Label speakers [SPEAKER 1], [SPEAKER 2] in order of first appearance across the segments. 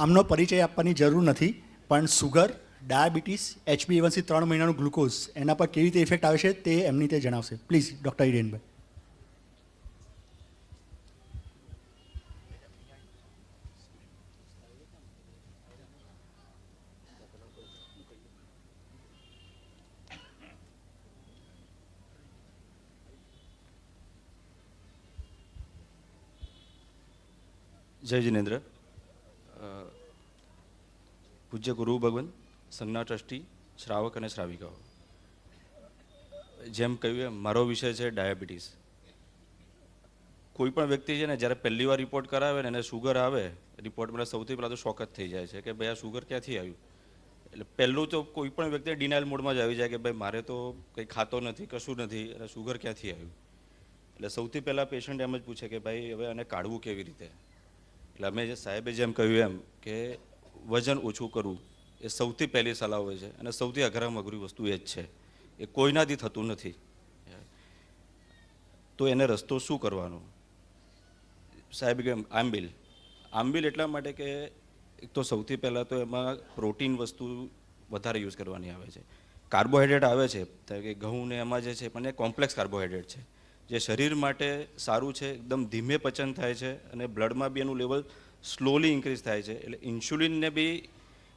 [SPEAKER 1] આમનો પરિચય આપવાની જરૂર નથી, પણ સુગર, ડાયાબિટીસ, HbA1c 3 મહિનાનું ગ્લુકોઝ એના પર કેવી રીતે ઇફેક્ટ આવે છે તે એમની તે જણાવશે. Please doctor Hirenbhai.
[SPEAKER 2] જય જિનેન્દ્ર. પૂજ્ય ગુરુ ભગવાન, સંજ્ઞા ટ્રસ્ટી, શ્રાવક અને શ્રાવિકાઓ, જેમ કહ્યું એમ મારો વિષય છે ડાયાબિટીસ. કોઈ પણ વ્યક્તિ છે ને જ્યારે પહેલી વાર રિપોર્ટ કરાવે ને એને શુગર આવે, રિપોર્ટમાં સૌથી પહેલાં તો શોક જ થઈ જાય છે કે ભાઈ આ શુગર ક્યાંથી આવ્યું. એટલે પહેલું તો કોઈ પણ વ્યક્તિ ડિનાયલ મોડમાં જ આવી જાય કે ભાઈ મારે તો કંઈ ખાતો નથી, કશું નથી, અને શુગર ક્યાંથી આવ્યું. એટલે સૌથી પહેલાં પેશન્ટ એમ જ પૂછે કે ભાઈ હવે આને કાઢવું કેવી રીતે. એટલે અમે સાહેબે જેમ કહ્યું એમ કે વજન ઓછું કરવું એ સૌથી પહેલી સલાહ હોય છે, અને સૌથી અઘરામાં અઘરી વસ્તુ એ જ છે. એ કોઈનાથી થતું નથી. તો એને રસ્તો શું કરવાનો? સાહેબ કે આંબીલ એટલા માટે કે એક તો સૌથી પહેલાં તો એમાં પ્રોટીન વસ્તુ વધારે યુઝ કરવાની આવે છે. કાર્બોહાઈડ્રેટ આવે છે કે ઘઉં ને એમાં જે છે પણ એ કોમ્પ્લેક્સ કાર્બોહાઈડ્રેટ છે જે શરીર માટે સારું છે, એકદમ ધીમે પચન થાય છે અને બ્લડમાં બી એનું લેવલ સ્લોલી ઇન્ક્રીઝ થાય છે. એટલે ઇન્સ્યુલિનને બી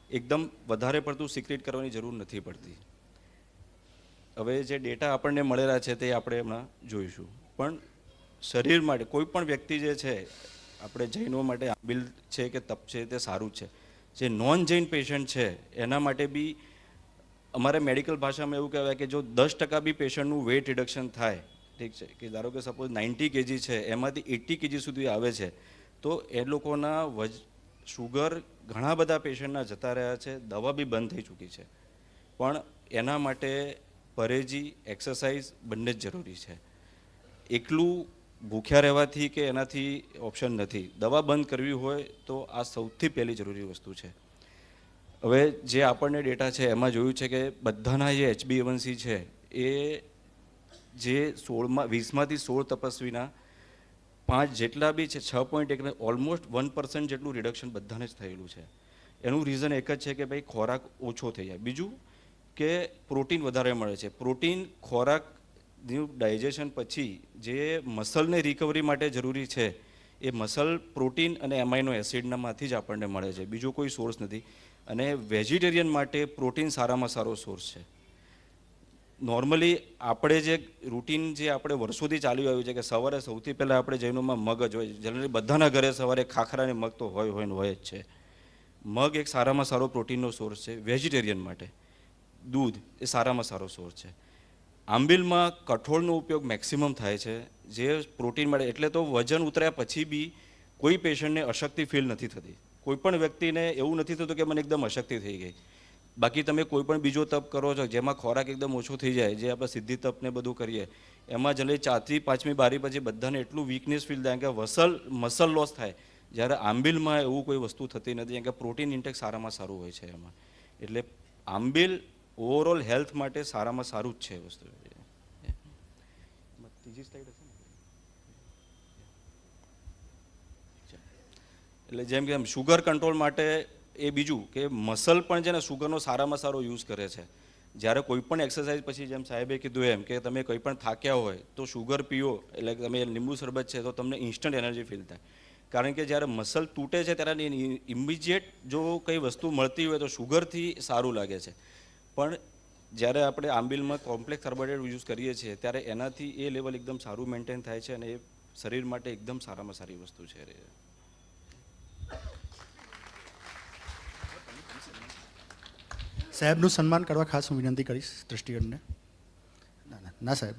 [SPEAKER 2] એકદમ વધારે પડતું સિક્રેટ કરવાની જરૂર નથી પડતી. હવે જે ડેટા આપણને મળેલા છે તે આપણે હમણાં જોઈશું. પણ શરીર માટે કોઈ પણ વ્યક્તિ જે છે, આપણે જૈનો માટે આંબીલ છે કે તપ છે તે સારું જ છે. જે નોન જૈન પેશન્ટ છે એના માટે બી અમારે મેડિકલ ભાષામાં એવું કહેવાય કે જો 10% બી પેશન્ટનું વેઇટ રિડક્શન થાય, ઠીક છે, કે ધારો કે સપોઝ 90 kg છે એમાંથી 80 kg સુધી આવે છે, તો એ લોકોના શુગર ઘણા બધા પેશન્ટના જતા રહ્યા છે, દવા બી બંધ થઈ ચૂકી છે. પણ એના માટે પરેજી, એક્સરસાઇઝ બંને જ જરૂરી છે. એકલું ભૂખ્યા રહેવાથી કે એનાથી ઓપ્શન નથી. દવા બંધ કરવી હોય તો આ સૌથી પહેલી જરૂરી વસ્તુ છે. હવે જે આપણને ડેટા છે એમાં જોયું છે કે બધાના જે HbA1c છે એ જે 20માંથી 16 તપસ્વીના 5 જેટલા બી છે 6.1 ઓલમોસ્ટ 1% જેટલું રિડક્શન બધાને જ થયેલું છે. એનું રીઝન એક જ છે કે ભાઈ ખોરાક ઓછો થઈ જાય. બીજું કે પ્રોટીન વધારે મળે છે. પ્રોટીન ખોરાકનું ડાયજેશન પછી જે મસલને રિકવરી માટે જરૂરી છે એ મસલ પ્રોટીન અને એમાઇનો એસિડનામાંથી જ આપણને મળે છે, બીજો કોઈ સોર્સ નથી. અને વેજીટેરિયન માટે પ્રોટીન સારામાં સારો સોર્સ છે. નોર્મલી આપણે જે રૂટીન જે આપણે વર્ષોથી ચાલ્યું આવ્યું છે કે સવારે સૌથી પહેલાં આપણે જૈનોમાં મગ જ હોય. જનરલી બધાના ઘરે સવારે ખાખરા અને મગ તો હોય જ છે. મગ એક સારામાં સારો પ્રોટીનનો સોર્સ છે. વેજીટેરિયન માટે દૂધ એ સારામાં સારો સોર્સ છે. આંબીલમાં કઠોળનો ઉપયોગ મેક્સિમમ થાય છે જે પ્રોટીન મળે. એટલે તો વજન ઉતર્યા પછી બી કોઈ પેશન્ટને અશક્તિ ફીલ નથી થતી. કોઈ પણ વ્યક્તિને એવું નથી થતું કે મને એકદમ અશક્તિ થઈ ગઈ. બાકી તમે કોઈ પણ બીજો તપ કરો છો જેમાં ખોરાક એકદમ ઓછો થઈ જાય, જે આપણે સિદ્ધિ તપને બધું કરીએ, એમાં જનરલી 4થી 5મી બારી પછી બધાને એટલું વીકનેસ ફીલ થાય કે મસલ લોસ થાય. જ્યારે આંબીલમાં એવું કોઈ વસ્તુ થતી નથી, કારણ કે પ્રોટીન ઇન્ટેક સારામાં સારું હોય છે એમાં. એટલે આંબીલ ઓવરઓલ હેલ્થ માટે સારામાં સારું જ છે વસ્તુ. ત્રીજી સ્લાઇડ હશે ને? એટલે જેમ કે શુગર કંટ્રોલ માટે એ બીજું કે મસલ પણ છે ને શુગરનો સારામાં સારો યુઝ કરે છે. જ્યારે કોઈ પણ એક્સરસાઇઝ પછી જેમ સાહેબે કીધું એમ કે તમે કંઈ પણ થાક્યા હોય તો શુગર પીઓ, એટલે તમે લીંબુ શરબત છે તો તમને ઇન્સ્ટન્ટ એનર્જી ફીલ થાય. કારણ કે જ્યારે મસલ તૂટે છે ત્યારે ઇમિડિયેટ જો કંઈ વસ્તુ મળતી હોય તો શુગરથી સારું લાગે છે. પણ જ્યારે આપણે આંબીલમાં કોમ્પ્લેક્સ કાર્બોહાઈડ્રેટ યુઝ કરીએ છીએ ત્યારે એનાથી એ લેવલ એકદમ સારું મેન્ટેન થાય છે અને એ શરીર માટે એકદમ સારામાં સારી વસ્તુ છે.
[SPEAKER 1] સાહેબનું સન્માન કરવા ખાસ હું વિનંતી કરીશ ટ્રસ્ટીગણને. ના સાહેબ.